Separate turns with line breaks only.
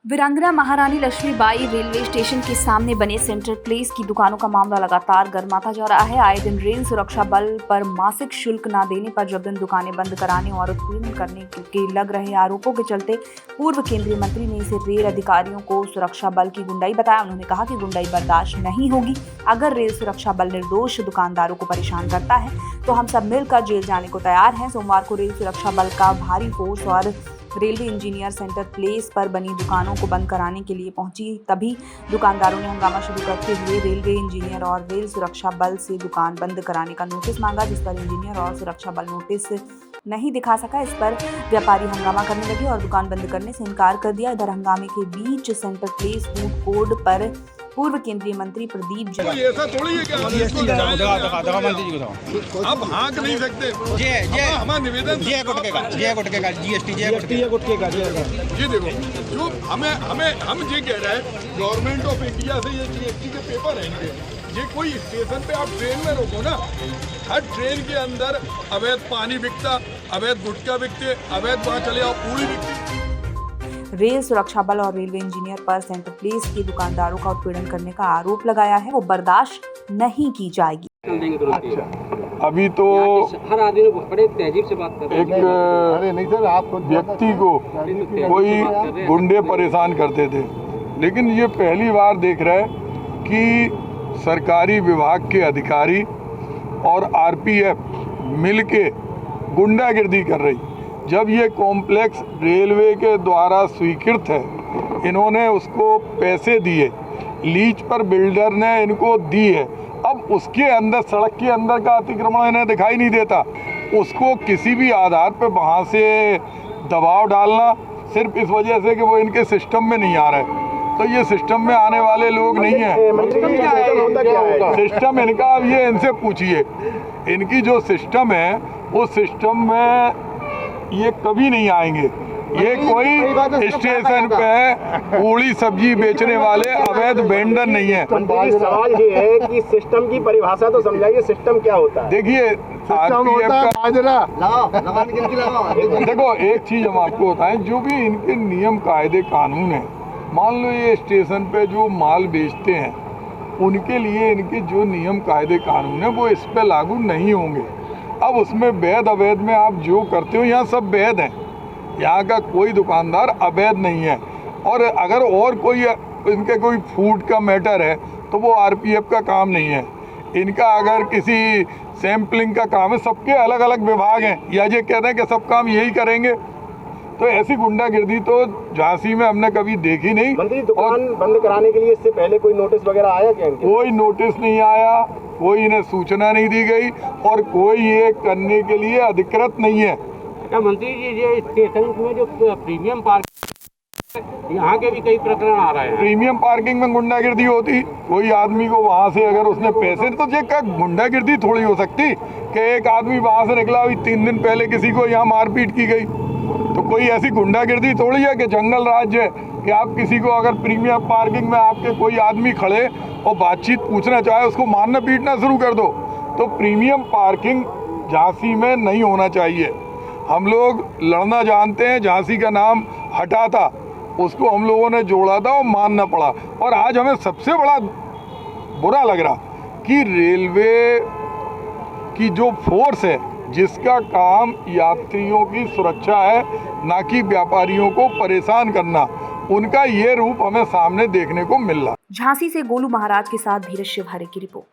वीरांगना महारानी Lakshmibai railway station के सामने बने सेंट्रल प्लेस की दुकानों का मामला लगातार गर्माता जा रहा है। आए दिन रेल सुरक्षा बल पर मासिक शुल्क न देने पर जब दिन दुकानें बंद कराने और उत्पीड़न करने के लग रहे आरोपों के चलते पूर्व केंद्रीय मंत्री ने इसे रेल अधिकारियों को सुरक्षा बल की गुंडाई बताया। उन्होंने कहा कि गुंडाई बर्दाश्त नहीं होगी। अगर रेल सुरक्षा बल निर्दोष दुकानदारों को परेशान करता है तो हम सब मिलकर जेल जाने को तैयार हैं। सोमवार को रेल सुरक्षा बल का भारी फोर्स और रेलवे इंजीनियर सेंटर प्लेस पर बनी दुकानों को बंद कराने के लिए पहुंची। तभी दुकानदारों ने हंगामा शुरू करते हुए रेलवे इंजीनियर और रेल सुरक्षा बल से दुकान बंद कराने का नोटिस मांगा, जिस पर इंजीनियर और सुरक्षा बल नोटिस नहीं दिखा सका। इस पर व्यापारी हंगामा करने लगे और दुकान बंद करने से इनकार कर दिया। इधर हंगामे के बीच सेंटर प्लेस फूड कोर्ट पर पूर्व केंद्रीय मंत्री प्रदीप
तो ऐसा थोड़ी है कि आप हाँक नहीं सकते। हमारा निवेदन जी देखो, जो हम ये कह रहे हैं गवर्नमेंट ऑफ इंडिया से ये जीएसटी के पेपर आएंगे। ये कोई स्टेशन पे आप ट्रेन में रोको ना, हर ट्रेन के अंदर अवैध पानी बिकता, अवैध गुटखा बिकते, अवैध वहाँ चले आओ पूरी बिकती।
रेल सुरक्षा बल और रेलवे इंजीनियर पर सेंटर प्लेस के दुकानदारों का उत्पीड़न करने का आरोप लगाया है, वो बर्दाश्त नहीं की जाएगी।
अभी तो
हर आदमी बड़े तहजीब से बात कर रहे हैं।
एक व्यक्ति को कोई गुंडे परेशान करते थे, लेकिन ये पहली बार देख रहे हैं कि सरकारी विभाग के अधिकारी और आरपीएफ मिलके गुंडागिर्दी कर रही। जब ये कॉम्प्लेक्स रेलवे के द्वारा स्वीकृत है, इन्होंने उसको पैसे दिए, लीज पर बिल्डर ने इनको दी है। अब उसके अंदर सड़क के अंदर का अतिक्रमण इन्हें दिखाई नहीं देता, उसको किसी भी आधार पर वहाँ से दबाव डालना सिर्फ इस वजह से कि वो इनके सिस्टम में नहीं आ रहा है। तो ये सिस्टम में आने वाले लोग नहीं हैं। सिस्टम इनका, अब ये इनसे पूछिए, इनकी जो सिस्टम है उस सिस्टम में ये कभी नहीं आएंगे। ये कोई स्टेशन पे पूरी सब्जी बेचने वाले अवैध वेंडर नहीं है।
सवाल ये है कि सिस्टम की परिभाषा तो समझाइए, सिस्टम क्या होता है?
देखिए, देखो एक चीज हम आपको बताएं, जो भी इनके नियम कायदे कानून है, मान लो ये स्टेशन पे जो माल बेचते हैं उनके लिए इनके जो नियम कायदे कानून है वो इस पे लागू नहीं होंगे। अब उसमें वैध अवैध में आप जो करते हो, यहाँ सब वैध हैं, यहाँ का कोई दुकानदार अवैध नहीं है। और अगर और कोई इनके कोई फूड का मैटर है तो वो आरपीएफ का काम नहीं है। इनका अगर किसी सैम्पलिंग का काम है, सबके अलग अलग विभाग हैं, या ये कहते हैं कि सब काम यही करेंगे। तो ऐसी गुंडागिर्दी तो झांसी में हमने कभी देखी नहीं।
दुकान बंद कराने के लिए इससे पहले कोई नोटिस वगैरह आया क्या?
कोई नोटिस नहीं आया, कोई इन्हें सूचना नहीं दी गई और कोई ये करने के लिए अधिकृत नहीं है।
मंत्री जी, ये स्टेशन में जो प्रीमियम पार्किंग, यहाँ के भी कई प्रकरण आ रहे हैं।
प्रीमियम पार्किंग में गुंडागिर्दी होती, कोई आदमी को वहाँ से अगर उसने पैसे, तो ये क्या गुंडागिर्दी थोड़ी हो सकती कि एक आदमी वहाँ से निकला, अभी 3 दिन पहले किसी को यहाँ मारपीट की गई। तो कोई ऐसी गुंडागिर्दी थोड़ी है कि जंगल राज्य है कि आप किसी को अगर प्रीमियम पार्किंग में आपके कोई आदमी खड़े और बातचीत पूछना चाहे उसको मारना पीटना शुरू कर दो। तो प्रीमियम पार्किंग झांसी में नहीं होना चाहिए। हम लोग लड़ना जानते हैं, झांसी का नाम हटा था, उसको हम लोगों ने जोड़ा था और मानना पड़ा। और आज हमें सबसे बड़ा बुरा लग रहा कि रेलवे की जो फोर्स है, जिसका काम यात्रियों की सुरक्षा है, ना कि व्यापारियों को परेशान करना, उनका ये रूप हमें सामने देखने को मिल रहा।
झांसी से गोलू महाराज के साथ धीरज शिवहरे की रिपोर्ट।